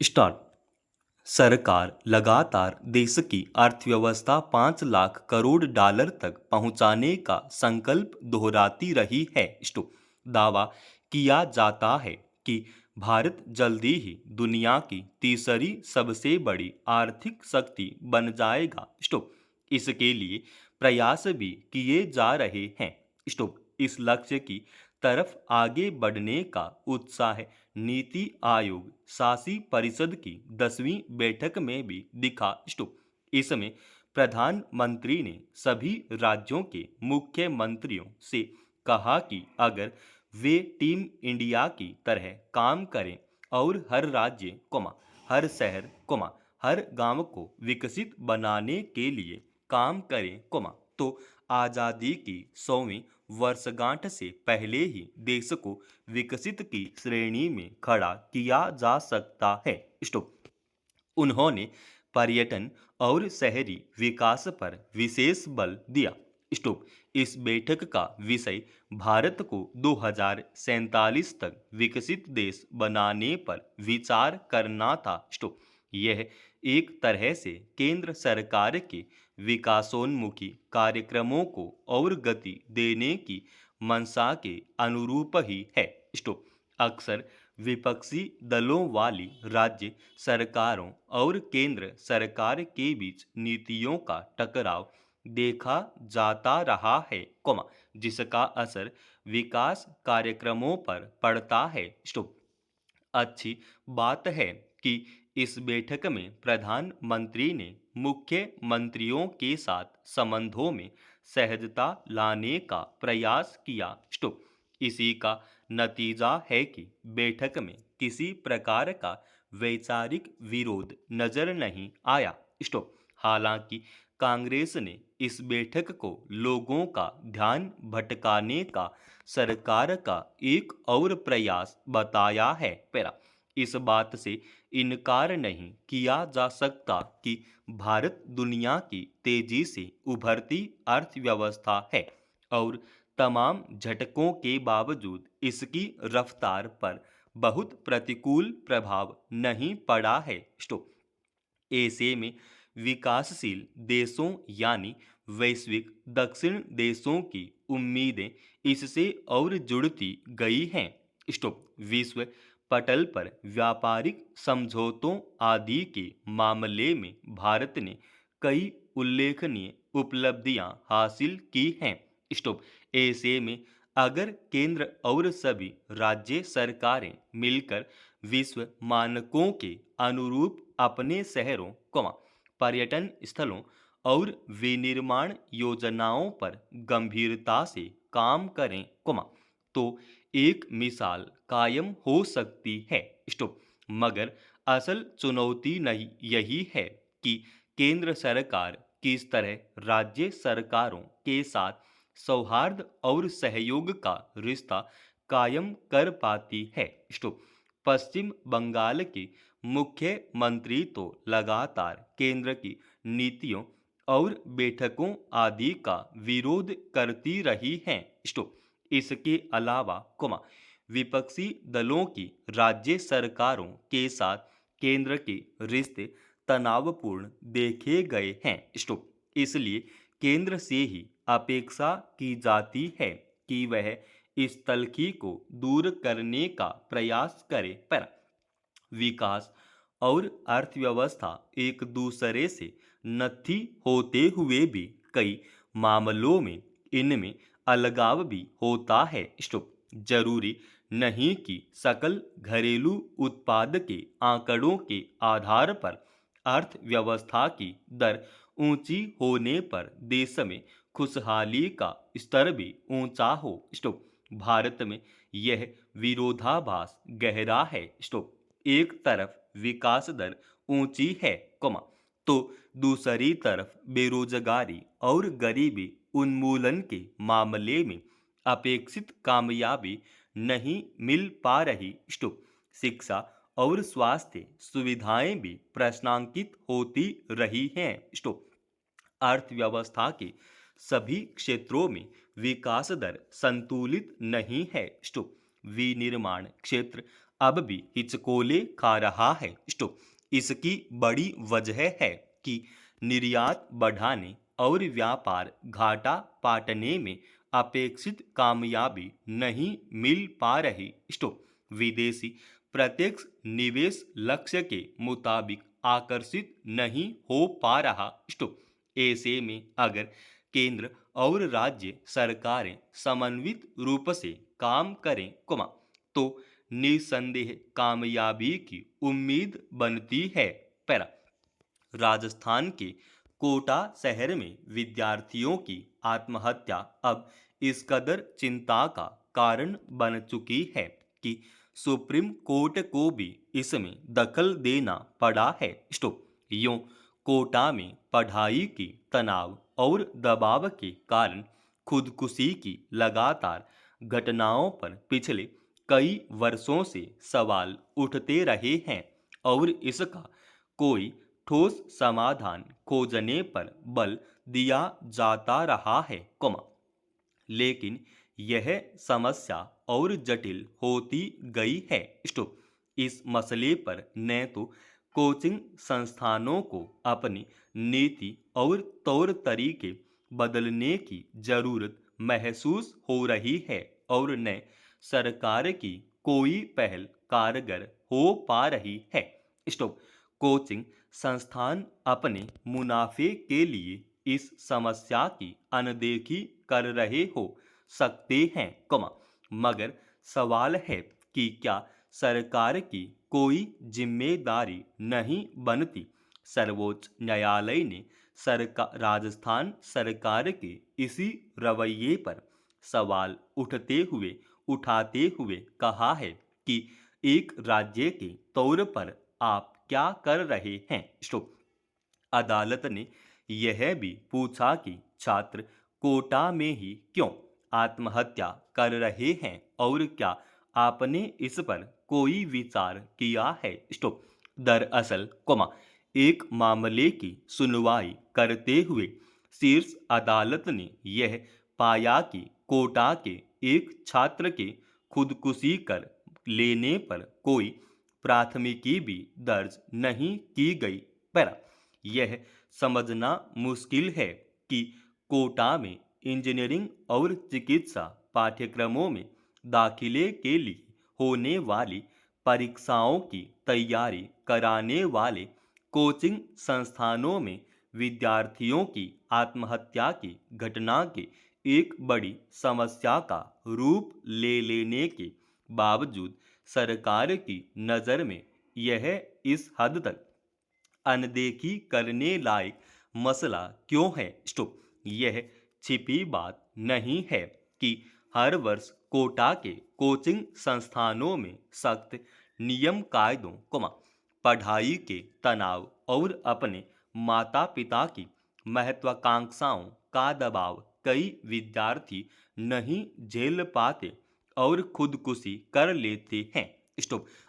Start. सरकार लगातार देश की अर्थव्यवस्था 5 लाख करोड़ डॉलर तक पहुंचाने का संकल्प दोहराती रही है। दावा किया जाता है कि भारत जल्दी ही दुनिया की तीसरी सबसे बड़ी आर्थिक शक्ति बन जाएगा। इसके लिए प्रयास भी किए जा रहे हैं। इस लक्ष्य की तरफ आगे बढ़ने का उत्साह नीति आयोग शासी परिषद की 10वीं बैठक में भी दिखा। इसमें प्रधानमंत्री ने सभी राज्यों के मुख्यमंत्रियों से कहा कि अगर वे टीम इंडिया की तरह काम करें और हर राज्य हर शहर हर गांव को विकसित बनाने के लिए काम करें तो आज़ादी की 100वीं वर्षगांठ से पहले ही देश को विकसित की श्रेणी में खड़ा किया जा सकता है। उन्होंने पर्यटन और शहरी विकास पर विशेष बल दिया। इस बैठक का विषय भारत को 2047 तक विकसित देश बनाने पर विचार करना था। यह एक तरह से केंद्र सरकार के विकासोन्मुखी कार्यक्रमों को और गति देने की मंशा के अनुरूप ही है। अक्सर विपक्षी दलों वाली राज्य सरकारों और केंद्र सरकार के बीच नीतियों का टकराव देखा जाता रहा है, जिसका असर विकास कार्यक्रमों पर पड़ता है। अच्छी बात है कि इस बैठक में प्रधानमंत्री ने मुख्यमंत्रियों के साथ संबंधों में सहजता लाने का प्रयास किया। इसी का नतीजा है कि बैठक में किसी प्रकार का वैचारिक विरोध नजर नहीं आया। हालांकि कांग्रेस ने इस बैठक को लोगों का ध्यान भटकाने का सरकार का एक और प्रयास बताया है। इस बात से इनकार नहीं किया जा सकता कि भारत दुनिया की तेजी से उभरती अर्थव्यवस्था है और तमाम झटकों के बावजूद इसकी रफ्तार पर बहुत प्रतिकूल प्रभाव नहीं पड़ा है। ऐसे में विकासशील देशों यानी वैश्विक दक्षिण देशों की उम्मीदें इससे और जुड़ती गई हैं। विश्व पटल पर व्यापारिक समझौतों आदि के मामले में भारत ने कई उल्लेखनीय उपलब्धियां हासिल की हैं। ऐसे में अगर केंद्र और सभी राज्य सरकारें मिलकर विश्व मानकों के अनुरूप अपने शहरों पर्यटन स्थलों और विनिर्माण योजनाओं पर गंभीरता से काम करें तो एक मिसाल कायम हो सकती है। मगर असल चुनौती नहीं यही है कि केंद्र सरकार किस तरह राज्य सरकारों के साथ सौहार्द और सहयोग का रिश्ता कायम कर पाती है। पश्चिम बंगाल की मुख्यमंत्री तो लगातार केंद्र की नीतियों और बैठकों आदि का विरोध करती रही हैं। इसके अलावा विपक्षी दलों की राज्य सरकारों के साथ केंद्र के रिश्ते तनावपूर्ण देखे गए हैं। इसलिए केंद्र से ही अपेक्षा की जाती है कि वह इस तलखी को दूर करने का प्रयास करे। पर विकास और अर्थव्यवस्था एक दूसरे से नथी होते हुए भी कई मामलों में इनमें अलगाव भी होता है। जरूरी नहीं कि सकल घरेलू उत्पाद के आंकड़ों के आधार पर अर्थव्यवस्था की दर ऊंची होने पर देश में खुशहाली का स्तर भी ऊंचा हो। भारत में यह विरोधाभास गहरा है। एक तरफ विकास दर ऊंची है तो दूसरी तरफ बेरोजगारी और गरीबी उन्मूलन के मामले में अपेक्षित कामयाबी नहीं मिल पा रही। शिक्षा और स्वास्थ्य सुविधाएं भी प्रश्नांकित होती रही हैं। अर्थव्यवस्था के सभी क्षेत्रों में विकास दर संतुलित नहीं है। विनिर्माण क्षेत्र अब भी हिचकोले खा रहा है। इसकी बड़ी वजह है कि निर्यात बढ़ाने और व्यापार घाटा पाटने में अपेक्षित कामयाबी नहीं मिल पा रही। विदेशी प्रत्यक्ष निवेश लक्ष्य के मुताबिक आकर्षित नहीं हो पा रहा। ऐसे में अगर केंद्र और राज्य सरकारें समन्वित रूप से काम करें तो निसंदेह कामयाबी की उम्मीद बनती है। पैरा राजस्थान के कोटा शहर में विद्यार्थियों की आत्महत्या अब इस कदर चिंता का कारण बन चुकी है कि सुप्रीम कोर्ट को भी इसमें दखल देना पड़ा है। यूं कोटा में पढ़ाई की तनाव और दबाव के कारण खुदकुशी की लगातार घटनाओं पर पिछले कई वर्षों से सवाल उठते रहे हैं और इसका कोई ठोस समाधान खोजने पर बल दिया जाता रहा है लेकिन यह समस्या और जटिल होती गई है। इस मसले पर न तो कोचिंग संस्थानों को अपनी नीति और तौर तरीके बदलने की जरूरत महसूस हो रही है और न सरकार की कोई पहल कारगर हो पा रही है। कोचिंग संस्थान अपने मुनाफे के लिए इस समस्या की अनदेखी कर रहे हो सकते हैं मगर सवाल है कि क्या सरकार की कोई जिम्मेदारी नहीं बनती। सर्वोच्च न्यायालय ने राजस्थान सरकार के इसी रवैये पर सवाल उठाते हुए कहा है कि एक राज्य के तौर पर आप क्या कर रहे हैं। अदालत ने यह भी पूछा कि छात्र कोटा में ही क्यों आत्महत्या कर रहे हैं और क्या आपने इस पर कोई विचार किया है। दरअसल एक मामले की सुनवाई करते हुए शीर्ष अदालत ने यह पाया कि कोटा के एक छात्र के खुदकुशी कर लेने पर कोई प्राथमिकी भी दर्ज नहीं की गई। पर यह समझना मुश्किल है कि कोटा में इंजीनियरिंग और चिकित्सा पाठ्यक्रमों में दाखिले के लिए होने वाली परीक्षाओं की तैयारी कराने वाले कोचिंग संस्थानों में विद्यार्थियों की आत्महत्या की घटना के एक बड़ी समस्या का रूप ले लेने के बावजूद सरकार की नज़र में यह इस हद तक अनदेखी करने लायक मसला क्यों है। यह छिपी बात नहीं है कि हर वर्ष कोटा के कोचिंग संस्थानों में सख्त नियम कायदों पढ़ाई के तनाव और अपने माता पिता की महत्वाकांक्षाओं का दबाव कई विद्यार्थी नहीं झेल पाते और खुदकुशी कर लेते हैं।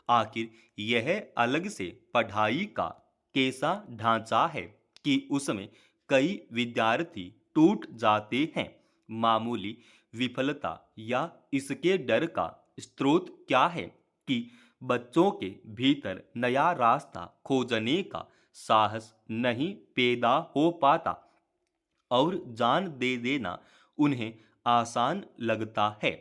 आखिर यह अलग से पढ़ाई का कैसा ढांचा है कि उसमें कई विद्यार्थी टूट जाते हैं। मामूली विफलता या इसके डर का स्रोत क्या है कि बच्चों के भीतर नया रास्ता खोजने का साहस नहीं पैदा हो पाता और जान दे देना उन्हें आसान लगता है।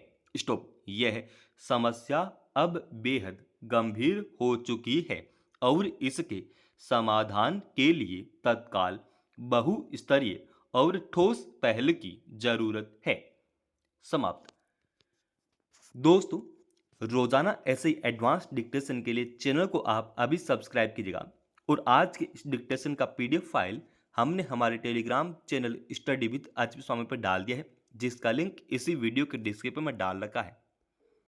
यह समस्या अब बेहद गंभीर हो चुकी है और इसके समाधान के लिए तत्काल बहुस्तरीय और ठोस पहल की जरूरत है। समाप्त। दोस्तों, रोजाना ऐसे ही एडवांस डिक्टेशन के लिए चैनल को आप अभी सब्सक्राइब कीजिएगा और आज के इस डिक्टेशन का पीडीएफ फाइल हमने हमारे Telegram channel study with HP Swami पर डाल दिया है, जिसका लिंक इसी वीडियो के डिस्क्रिप्शन में डाल रखा है।